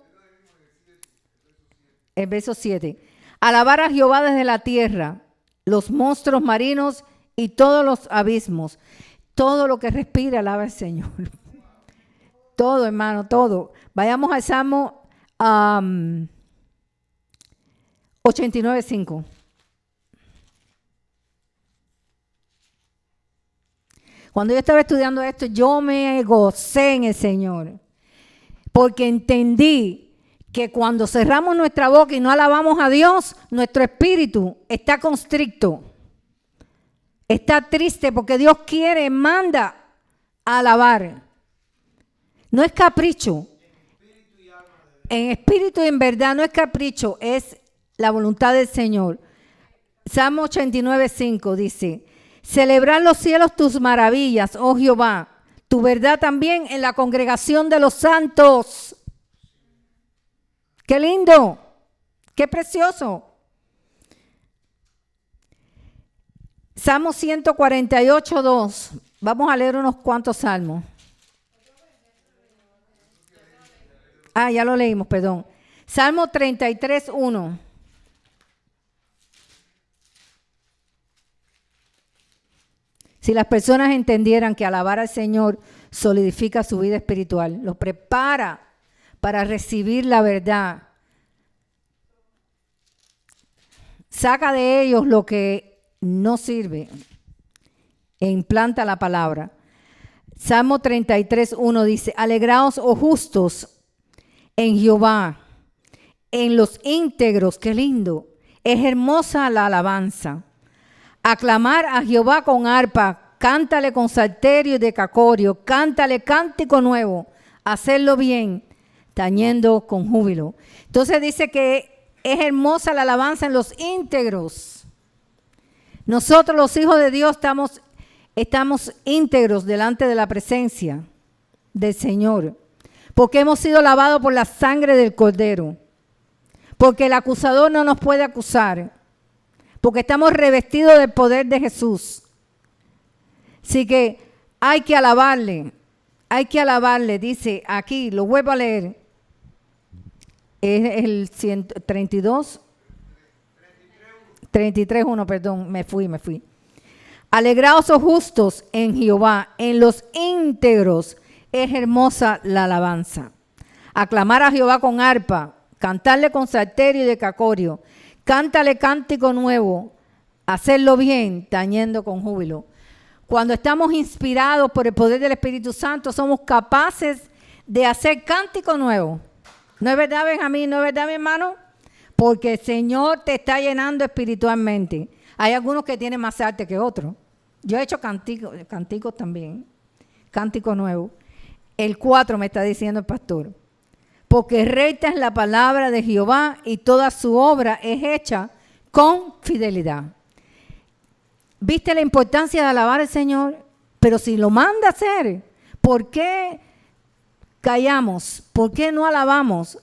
el verso 7. Alabar a Jehová desde la tierra, los monstruos marinos y todos los abismos. Todo lo que respira, alaba al Señor. Todo, hermano, todo. Vayamos al Salmo 89:5. Cuando yo estaba estudiando esto, yo me gocé en el Señor, porque entendí que cuando cerramos nuestra boca y no alabamos a Dios, nuestro espíritu está constricto, está triste, porque Dios quiere, manda a alabar. No es capricho. En espíritu y en verdad no es capricho, es la voluntad del Señor. Salmo 89:5 dice: celebrar los cielos tus maravillas, oh Jehová, tu verdad también en la congregación de los santos. ¡Qué lindo! ¡Qué precioso! Salmo 148:2. Vamos a leer unos cuantos salmos. Ya lo leímos, perdón. Salmo 33:1. Si las personas entendieran que alabar al Señor solidifica su vida espiritual, los prepara para recibir la verdad, saca de ellos lo que no sirve e implanta la palabra. Salmo 33:1 dice: alegraos, oh justos, en Jehová, en los íntegros. Qué lindo, es hermosa la alabanza. Aclamar a Jehová con arpa, cántale con salterio y decacorio, cántale cántico nuevo, hacerlo bien, tañendo con júbilo. Entonces dice que es hermosa la alabanza en los íntegros. Nosotros los hijos de Dios estamos íntegros delante de la presencia del Señor, porque hemos sido lavados por la sangre del Cordero, porque el acusador no nos puede acusar, porque estamos revestidos del poder de Jesús. Así que hay que alabarle, dice aquí, lo vuelvo a leer, es el 33:1, perdón, me fui. Alegraos, oh justos, en Jehová, en los íntegros, es hermosa la alabanza. Aclamar a Jehová con arpa, cantarle con salterio y decacorio, cántale cántico nuevo, hacerlo bien, tañendo con júbilo. Cuando estamos inspirados por el poder del Espíritu Santo, somos capaces de hacer cántico nuevo. ¿No es verdad, Benjamín? ¿No es verdad, mi hermano? Porque el Señor te está llenando espiritualmente. Hay algunos que tienen más arte que otros. Yo he hecho cánticos también, cántico nuevo. El 4 me está diciendo el pastor. Porque recta es la palabra de Jehová y toda su obra es hecha con fidelidad. ¿Viste la importancia de alabar al Señor? Pero si lo manda a hacer, ¿por qué callamos? ¿Por qué no alabamos?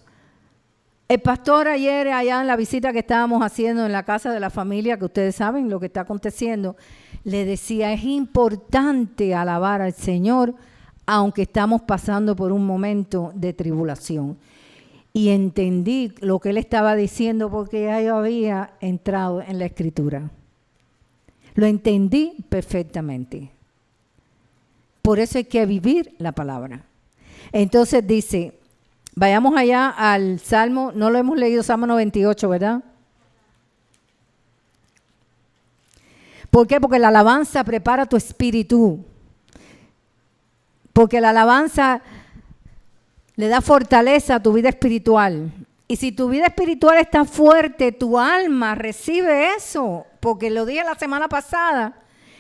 El pastor ayer, allá en la visita que estábamos haciendo en la casa de la familia, que ustedes saben lo que está aconteciendo, le decía, es importante alabar al Señor, aunque estamos pasando por un momento de tribulación. Y entendí lo que él estaba diciendo porque ya yo había entrado en la Escritura. Lo entendí perfectamente. Por eso hay que vivir la palabra. Entonces dice, vayamos allá al Salmo, no lo hemos leído, Salmo 98, ¿verdad? ¿Por qué? Porque la alabanza prepara tu espíritu. Porque la alabanza le da fortaleza a tu vida espiritual. Y si tu vida espiritual está fuerte, tu alma recibe eso. Porque lo dije la semana pasada,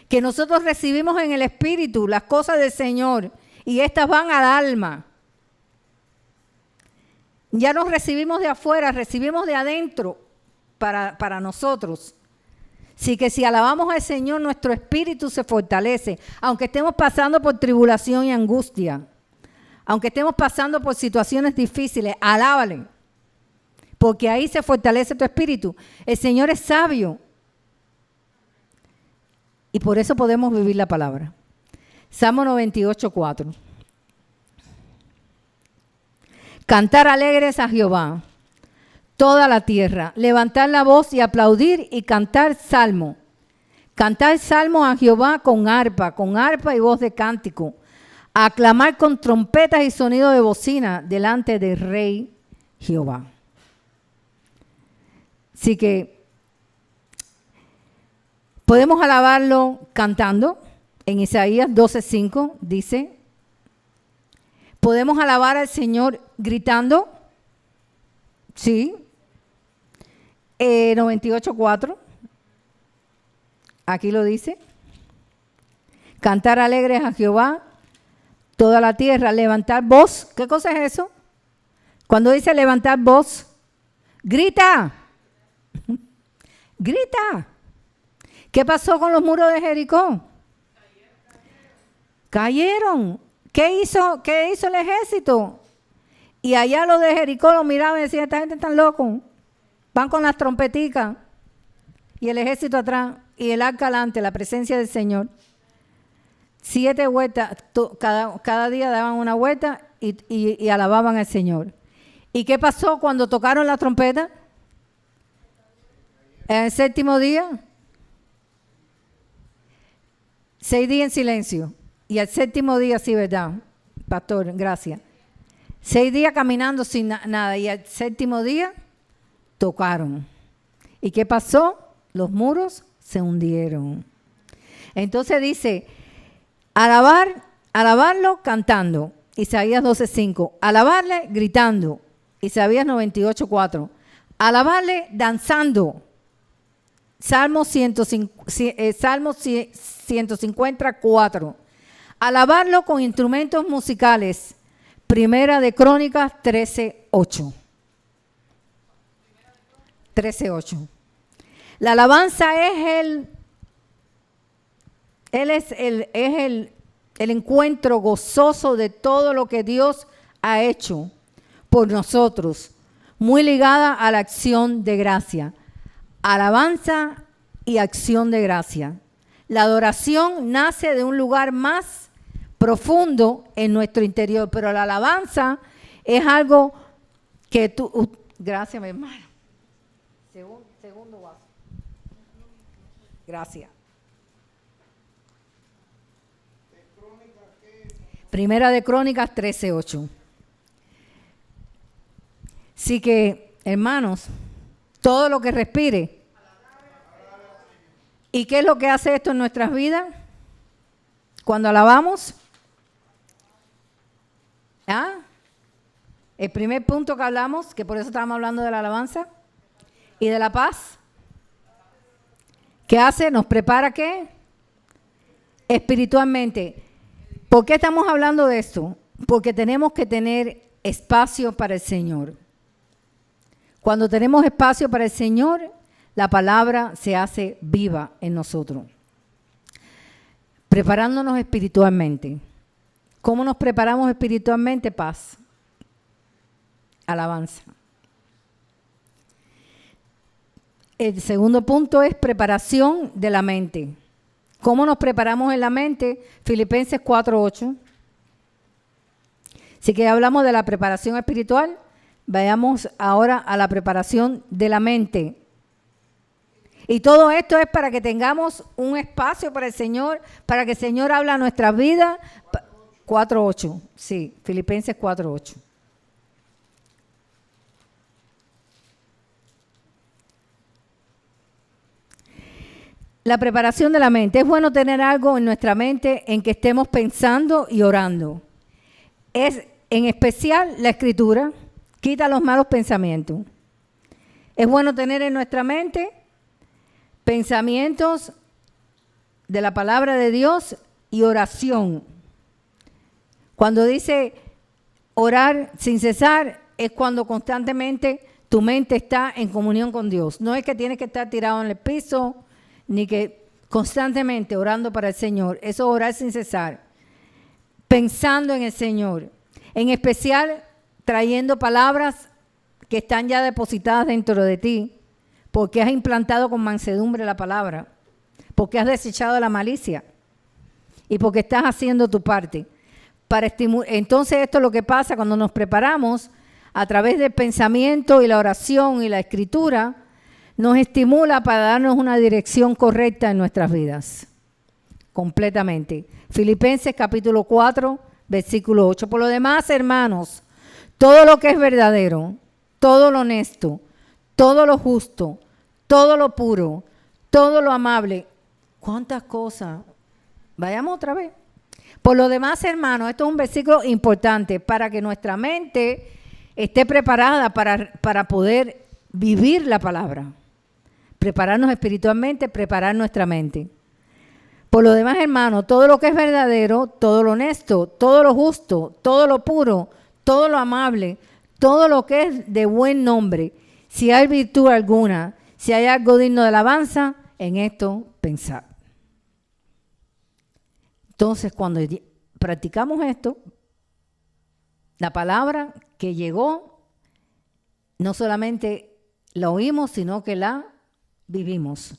que nosotros recibimos en el espíritu las cosas del Señor y estas van al alma. Ya no recibimos de afuera, recibimos de adentro para nosotros. Así que si alabamos al Señor, nuestro espíritu se fortalece, aunque estemos pasando por tribulación y angustia, aunque estemos pasando por situaciones difíciles, alábale, porque ahí se fortalece tu espíritu. El Señor es sabio y por eso podemos vivir la palabra. Salmo 98:4. Cantar alegres a Jehová, toda la tierra, levantar la voz y aplaudir y cantar salmo. Cantar salmo a Jehová con arpa y voz de cántico. Aclamar con trompetas y sonido de bocina delante del Rey Jehová. Así que podemos alabarlo cantando. En Isaías 12:5 dice, podemos alabar al Señor gritando. Sí. 98:4. Aquí lo dice. Cantar alegres a Jehová, toda la tierra, levantar voz. ¿Qué cosa es eso? Cuando dice levantar voz, grita. Grita. ¿Qué pasó con los muros de Jericó? Cayeron. ¿Qué hizo el ejército? Y allá los de Jericó lo miraban y decían, esta gente está loco. Van con las trompeticas y el ejército atrás y el arca delante, la presencia del Señor. 7 vueltas, cada día daban una vuelta y alababan al Señor. ¿Y qué pasó cuando tocaron la trompeta? En el 7º día. 6 días en silencio. Y al 7º día, sí, ¿verdad? Pastor, gracias. 6 días caminando sin nada. Y al 7º día tocaron. ¿Y qué pasó? Los muros se hundieron. Entonces dice, alabarlo cantando. Isaías 12:5. Alabarle gritando. Isaías 98:4. Alabarle danzando. Salmo 154. Alabarlo con instrumentos musicales. Primera de Crónicas 13:8. 13:8. La alabanza es el encuentro gozoso de todo lo que Dios ha hecho por nosotros, muy ligada a la acción de gracia. Alabanza y acción de gracia. La adoración nace de un lugar más profundo en nuestro interior, pero la alabanza es algo que tú... Gracias, mi hermano. Segundo vaso. Gracias. Primera de Crónicas 13:8. Así que, hermanos, todo lo que respire. ¿Y qué es lo que hace esto en nuestras vidas? Cuando alabamos. ¿Ah? El primer punto que hablamos, que por eso estábamos hablando de la alabanza y de la paz. ¿Qué hace? Nos prepara ¿qué? Espiritualmente. ¿Por qué estamos hablando de esto? Porque tenemos que tener espacio para el Señor. Cuando tenemos espacio para el Señor, la palabra se hace viva en nosotros. Preparándonos espiritualmente. ¿Cómo nos preparamos espiritualmente? Paz. Alabanza. El segundo punto es preparación de la mente. ¿Cómo nos preparamos en la mente? Filipenses 4:8. Así que hablamos de la preparación espiritual. Vayamos ahora a la preparación de la mente. Y todo esto es para que tengamos un espacio para el Señor, para que el Señor hable a nuestras vidas. 4:8, sí, Filipenses 4:8. La preparación de la mente. Es bueno tener algo en nuestra mente en que estemos pensando y orando. Es en especial la Escritura. Quita los malos pensamientos. Es bueno tener en nuestra mente pensamientos de la palabra de Dios y oración. Cuando dice orar sin cesar, es cuando constantemente tu mente está en comunión con Dios. No es que tienes que estar tirado en el piso, ni que constantemente orando para el Señor. Eso es orar sin cesar. Pensando en el Señor. En especial, trayendo palabras que están ya depositadas dentro de ti, porque has implantado con mansedumbre la palabra, porque has desechado la malicia y porque estás haciendo tu parte. Entonces esto es lo que pasa cuando nos preparamos a través del pensamiento y la oración y la escritura, nos estimula para darnos una dirección correcta en nuestras vidas, completamente. Filipenses capítulo 4, versículo 8. Por lo demás, hermanos, todo lo que es verdadero, todo lo honesto, todo lo justo, todo lo puro, todo lo amable. ¿Cuántas cosas? Vayamos otra vez. Por lo demás, hermanos, esto es un versículo importante para que nuestra mente esté preparada para poder vivir la palabra. Prepararnos espiritualmente, preparar nuestra mente. Por lo demás, hermanos, todo lo que es verdadero, todo lo honesto, todo lo justo, todo lo puro, todo lo amable, todo lo que es de buen nombre, si hay virtud alguna, si hay algo digno de alabanza, en esto pensar. Entonces, cuando practicamos esto, la palabra que llegó, no solamente la oímos, sino que la vivimos,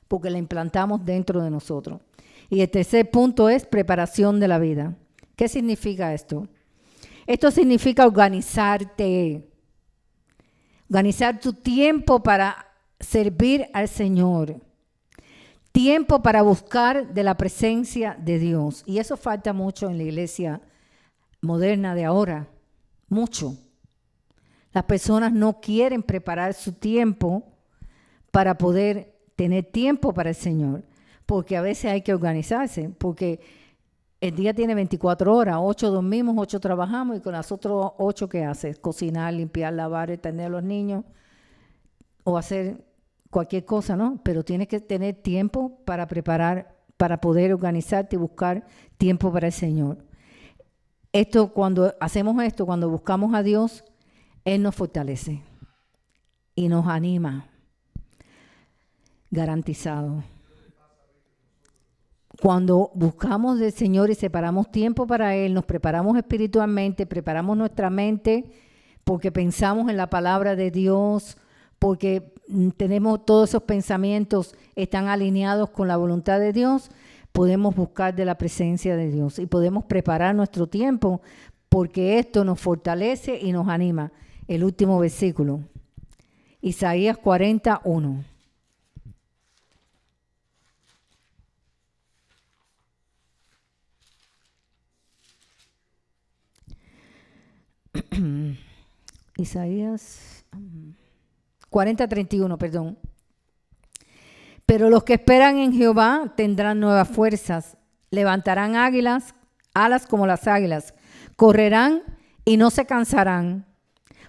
porque la implantamos dentro de nosotros. Y el tercer punto es preparación de la vida. ¿Qué significa esto? Esto significa organizarte, organizar tu tiempo para servir al Señor. tiempo para buscar de la presencia de Dios. Y eso falta mucho en la iglesia moderna de ahora, mucho. Las personas no quieren preparar su tiempo para poder tener tiempo para el Señor, porque a veces hay que organizarse, porque el día tiene 24 horas, 8 dormimos, 8 trabajamos, y con las otras 8, ¿qué haces? Cocinar, limpiar, lavar, atender a los niños o hacer cualquier cosa, ¿no? Pero tienes que tener tiempo para preparar, para poder organizarte y buscar tiempo para el Señor. Cuando hacemos esto, cuando buscamos a Dios, Él nos fortalece y nos anima. Garantizado. Cuando buscamos del Señor y separamos tiempo para Él, nos preparamos espiritualmente, preparamos nuestra mente porque pensamos en la palabra de Dios, porque tenemos todos esos pensamientos están alineados con la voluntad de Dios, podemos buscar de la presencia de Dios y podemos preparar nuestro tiempo porque esto nos fortalece y nos anima. El último versículo, Isaías 41. Isaías 40:31, perdón. Pero los que esperan en Jehová tendrán nuevas fuerzas, levantarán alas como las águilas, correrán y no se cansarán.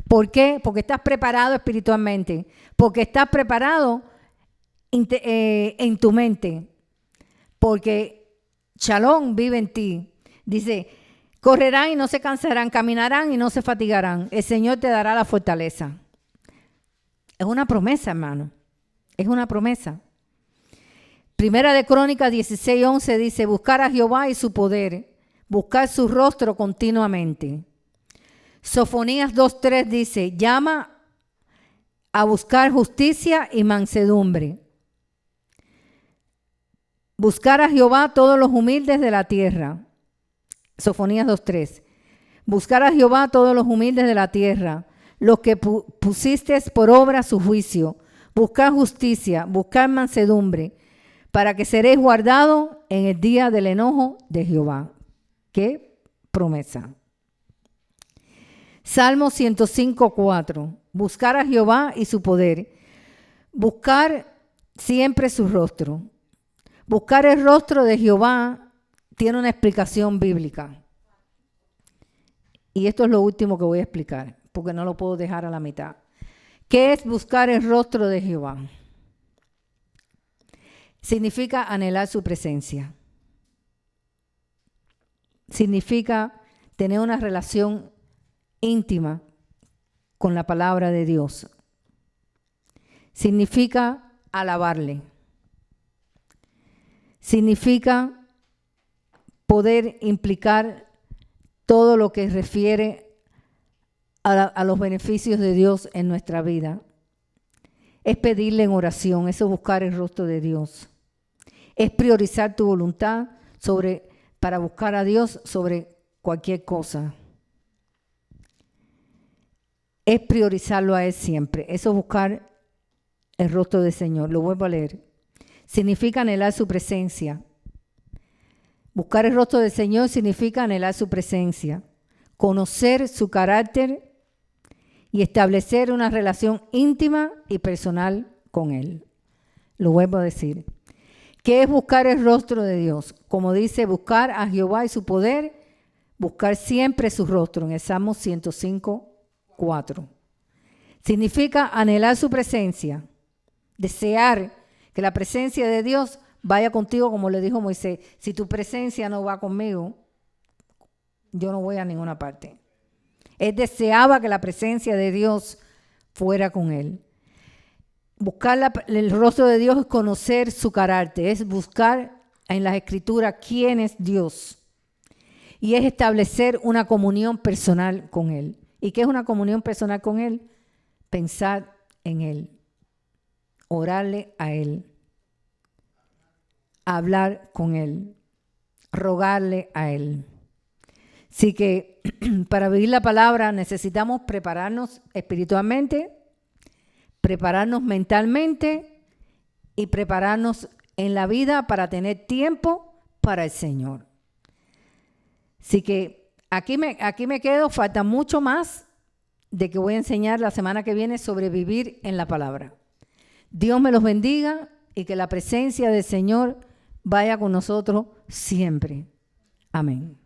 ¿Por qué? Porque estás preparado espiritualmente, porque estás preparado en tu mente, porque Shalom vive en ti. Dice, correrán y no se cansarán, caminarán y no se fatigarán. El Señor te dará la fortaleza. Es una promesa, hermano. Es una promesa. Primera de Crónicas 16:11 dice, buscar a Jehová y su poder, buscar su rostro continuamente. Sofonías 2:3 dice, llama a buscar justicia y mansedumbre. Buscar a Jehová todos los humildes de la tierra. Sofonías 2:3. Buscar a Jehová todos los humildes de la tierra, los que pusiste por obra su juicio. Buscar justicia, buscar mansedumbre, para que seréis guardados en el día del enojo de Jehová. ¡Qué promesa! Salmo 105:4. Buscar a Jehová y su poder. Buscar siempre su rostro. Buscar el rostro de Jehová tiene una explicación bíblica. Y esto es lo último que voy a explicar, porque no lo puedo dejar a la mitad. ¿Qué es buscar el rostro de Jehová? Significa anhelar su presencia. Significa tener una relación íntima con la palabra de Dios. Significa alabarle. Significa poder implicar todo lo que refiere a los beneficios de Dios en nuestra vida. Es pedirle en oración, eso es buscar el rostro de Dios. Es priorizar tu voluntad para buscar a Dios sobre cualquier cosa. Es priorizarlo a Él siempre. Eso es buscar el rostro del Señor. Lo vuelvo a leer. Significa anhelar su presencia. Buscar el rostro del Señor significa anhelar su presencia, conocer su carácter y establecer una relación íntima y personal con Él. Lo vuelvo a decir. ¿Qué es buscar el rostro de Dios? Como dice, buscar a Jehová y su poder, buscar siempre su rostro en el Salmo 105:4. Significa anhelar su presencia, desear que la presencia de Dios vaya contigo, como le dijo Moisés. Si tu presencia no va conmigo, yo no voy a ninguna parte. Él deseaba que la presencia de Dios fuera con él. Buscar el rostro de Dios es conocer su carácter, es buscar en las Escrituras quién es Dios. Y es establecer una comunión personal con Él. ¿Y qué es una comunión personal con Él? Pensar en Él, orarle a Él, hablar con Él, rogarle a Él. Así que para vivir la palabra necesitamos prepararnos espiritualmente, prepararnos mentalmente y prepararnos en la vida para tener tiempo para el Señor. Así que aquí me quedo, falta mucho más de que voy a enseñar la semana que viene sobre vivir en la palabra. Dios me los bendiga y que la presencia del Señor vaya con nosotros siempre. Amén.